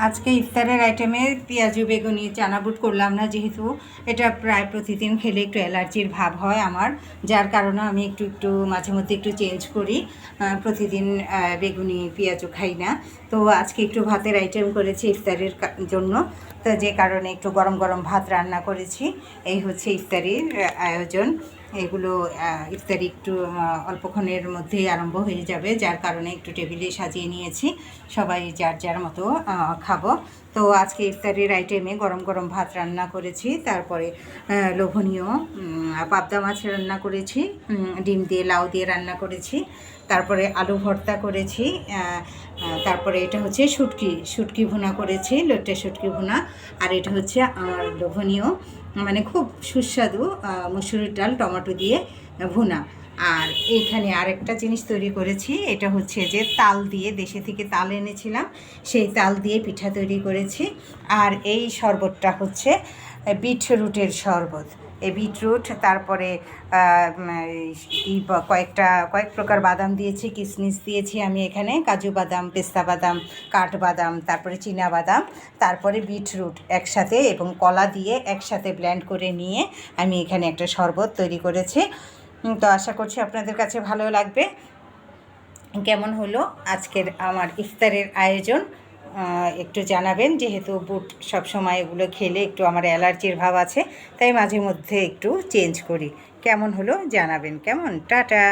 আজকে ইফতারের আইটেমে পেঁয়াজু বেগুনি চানা বুট করলাম না, যেহেতু এটা প্রায় প্রতিদিন খেলে একটু অ্যালার্জির ভাব হয় আমার, যার কারণে আমি একটু একটু মাঝে মধ্যে একটু চেঞ্জ করি। প্রতিদিন বেগুনি পেঁয়াজু খাই না। তো আজকে একটু ভাতের আইটেম করেছি ইফতারের জন্য, তো যে কারণে একটু গরম গরম ভাত রান্না করেছি। এই হচ্ছে ইফতারির আয়োজন। এগুলো ইফতারি একটু অল্পক্ষণের মধ্যেই আরম্ভ হয়ে যাবে, যার কারণে একটু টেবিলে সাজিয়ে নিয়েছি, সবাই যার যার মতো খাবো। তো আজকে ইফতারির আইটেমে গরম গরম ভাত রান্না করেছি, তারপরে লোভনীয় পাবদা মাছ রান্না করেছি, ডিম দিয়ে লাউ দিয়ে রান্না করেছি, তারপরে আলু ভর্তা করেছি, তারপরে এটা হচ্ছে শুটকি ভুনা করেছি, লোটে শুটকি ভুনা। আর এটা হচ্ছে আমার লোভনীয়, মানে খুব সুস্বাদু মুসুরির ডাল টমেটো দিয়ে ভুনা। আর এইখানে আরেকটা জিনিস তৈরি করেছি, এটা হচ্ছে যে তাল দিয়ে, দেশে থেকে তাল এনেছিলাম, সেই তাল দিয়ে পিঠা তৈরি করেছি। আর এই শরবতটা হচ্ছে বিটরুটের শরবত। এই বিটরুট, তারপরে কয়েক প্রকার বাদাম দিয়েছি, কিশমিশ দিয়েছি আমি এখানে, কাজু বাদাম, পেস্তা বাদাম, কাঠবাদাম, তারপরে চীনা বাদাম, তারপরে বিটরুট একসাথে এবং কলা দিয়ে একসাথে ব্লেন্ড করে নিয়ে আমি এখানে একটা শরবত তৈরি করেছি। তো আশা করছি আপনাদের কাছে ভালো লাগবে। কেমন হলো আজকের আমার ইফতারের আয়োজন একটু জানাবেন, যেহেতু বুট সবসময় এগুলো খেলে একটু আমার অ্যালার্জির ভাব আছে, তাই মাঝে মধ্যে একটু চেঞ্জ করি। কেমন হলো জানাবেন। কেমন, টাটা।